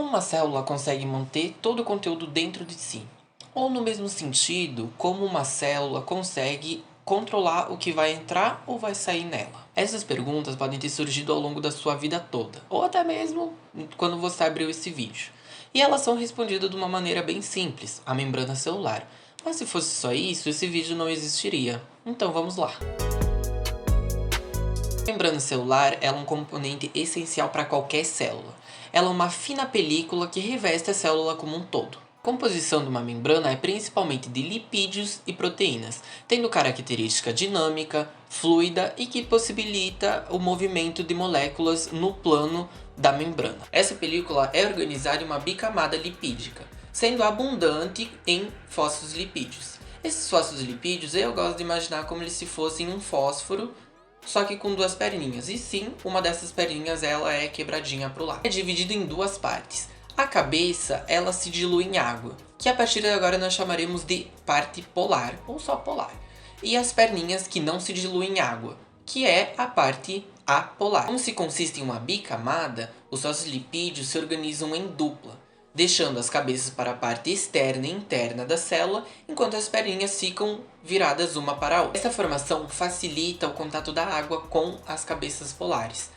uma célula consegue manter todo o conteúdo dentro de si? Ou no mesmo sentido, como uma célula consegue controlar o que vai entrar ou vai sair nela? Essas perguntas podem ter surgido ao longo da sua vida toda, ou até mesmo quando você abriu esse vídeo. E elas são respondidas de uma maneira bem simples, a membrana celular. Mas se fosse só isso, esse vídeo não existiria. Então vamos lá. A membrana celular é um componente essencial para qualquer célula. Ela é uma fina película que reveste a célula como um todo. A composição de uma membrana é principalmente de lipídios e proteínas, tendo característica dinâmica, fluida e que possibilita o movimento de moléculas no plano da membrana. Essa película é organizada em uma bicamada lipídica, sendo abundante em fosfolipídios. Esses fosfolipídios eu gosto de imaginar como se fossem um fósforo, só que com duas perninhas. E sim, uma dessas perninhas ela é quebradinha para o lado. É dividido em duas partes. A cabeça ela se dilui em água, que a partir de agora nós chamaremos de parte polar ou só polar. E as perninhas que não se diluem em água, que é a parte apolar. Como se consiste em uma bicamada, os fosfolipídios se organizam em dupla, deixando as cabeças para a parte externa e interna da célula, enquanto as perninhas ficam viradas uma para a outra. Essa formação facilita o contato da água com as cabeças polares,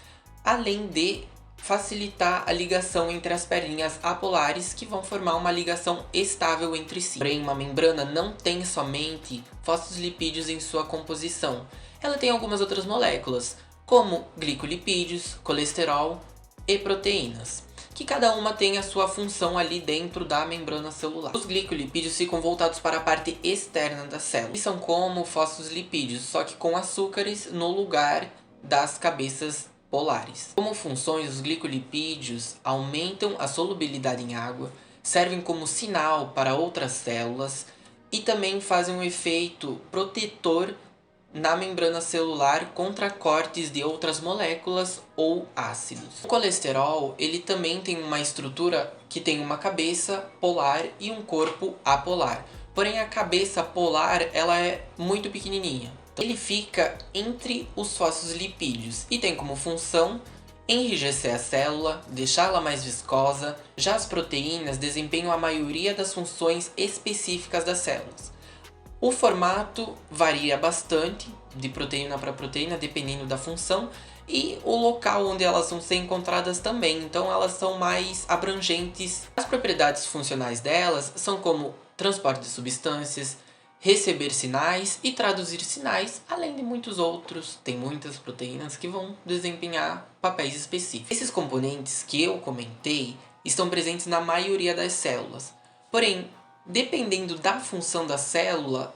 além de facilitar a ligação entre as perninhas apolares, que vão formar uma ligação estável entre si. Porém, uma membrana não tem somente fosfolipídios em sua composição. Ela tem algumas outras moléculas, como glicolipídios, colesterol e proteínas, que cada uma tem a sua função ali dentro da membrana celular. Os glicolipídios ficam voltados para a parte externa da célula e são como fosfolipídios, só que com açúcares no lugar das cabeças polares. Como funções, os glicolipídios aumentam a solubilidade em água, servem como sinal para outras células e também fazem um efeito protetor na membrana celular contra cortes de outras moléculas ou ácidos. O colesterol, ele também tem uma estrutura que tem uma cabeça polar e um corpo apolar. Porém, a cabeça polar, ela é muito pequenininha. Então, ele fica entre os fosfolipídios e tem como função enrijecer a célula, deixá-la mais viscosa. Já as proteínas desempenham a maioria das funções específicas das células. O formato varia bastante de proteína para proteína, dependendo da função, e o local onde elas vão ser encontradas também, então elas são mais abrangentes. As propriedades funcionais delas são como transporte de substâncias, receber sinais e traduzir sinais, além de muitos outros. Tem muitas proteínas que vão desempenhar papéis específicos. Esses componentes que eu comentei estão presentes na maioria das células, porém, dependendo da função da célula,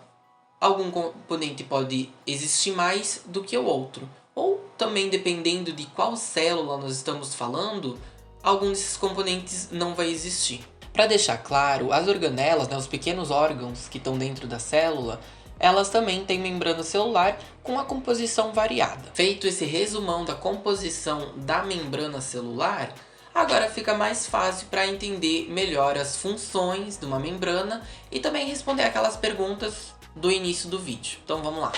algum componente pode existir mais do que o outro. Ou também, dependendo de qual célula nós estamos falando, algum desses componentes não vai existir. Para deixar claro, as organelas, os pequenos órgãos que estão dentro da célula, elas também têm membrana celular com a composição variada. Feito esse resumão da composição da membrana celular, agora fica mais fácil para entender melhor as funções de uma membrana e também responder aquelas perguntas do início do vídeo. Então vamos lá.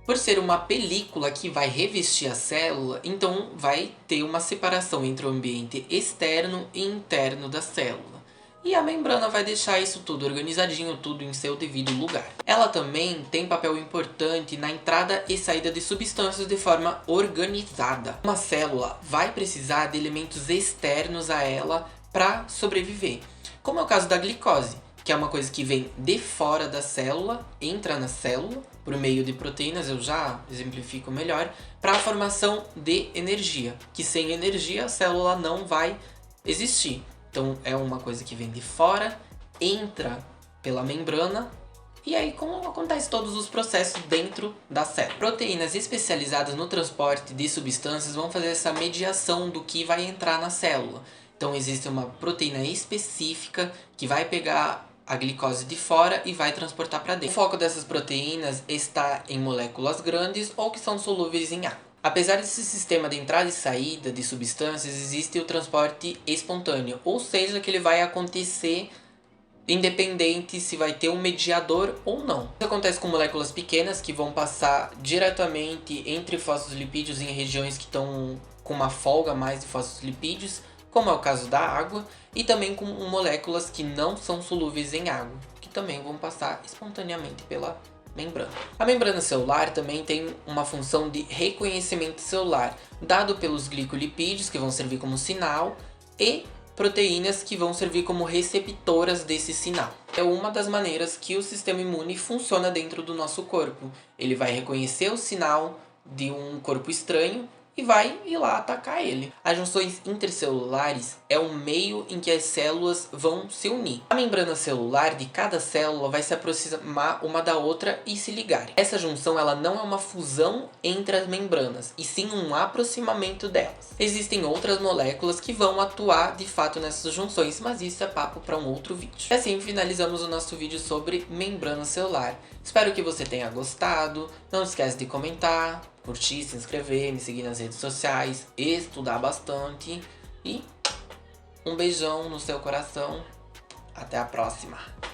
Por ser uma película que vai revestir a célula, então vai ter uma separação entre o ambiente externo e interno da célula. E a membrana vai deixar isso tudo organizadinho, tudo em seu devido lugar. Ela também tem papel importante na entrada e saída de substâncias de forma organizada. Uma célula vai precisar de elementos externos a ela para sobreviver, como é o caso da glicose, que é uma coisa que vem de fora da célula, entra na célula por meio de proteínas, eu já exemplifico melhor, para a formação de energia, que sem energia a célula não vai existir. Então é uma coisa que vem de fora, entra pela membrana, e aí como acontece todos os processos dentro da célula. Proteínas especializadas no transporte de substâncias vão fazer essa mediação do que vai entrar na célula. Então existe uma proteína específica que vai pegar a glicose de fora e vai transportar para dentro. O foco dessas proteínas está em moléculas grandes ou que são solúveis em água. Apesar desse sistema de entrada e saída de substâncias, existe o transporte espontâneo, ou seja, que ele vai acontecer independente se vai ter um mediador ou não. Isso acontece com moléculas pequenas que vão passar diretamente entre fosfolipídios em regiões que estão com uma folga a mais de fosfolipídios, como é o caso da água, e também com moléculas que não são solúveis em água, que também vão passar espontaneamente pela membrana. A membrana celular também tem uma função de reconhecimento celular, dado pelos glicolipídios, que vão servir como sinal, e proteínas que vão servir como receptoras desse sinal. É uma das maneiras que o sistema imune funciona dentro do nosso corpo. Ele vai reconhecer o sinal de um corpo estranho e vai ir lá atacar ele. As junções intercelulares é o meio em que as células vão se unir. A membrana celular de cada célula vai se aproximar uma da outra e se ligarem. Essa junção ela não é uma fusão entre as membranas, e sim um aproximamento delas. Existem outras moléculas que vão atuar de fato nessas junções, mas isso é papo para um outro vídeo. E assim finalizamos o nosso vídeo sobre membrana celular. Espero que você tenha gostado. Não esquece de comentar, curtir, se inscrever, me seguir nas redes sociais, estudar bastante e um beijão no seu coração. Até a próxima!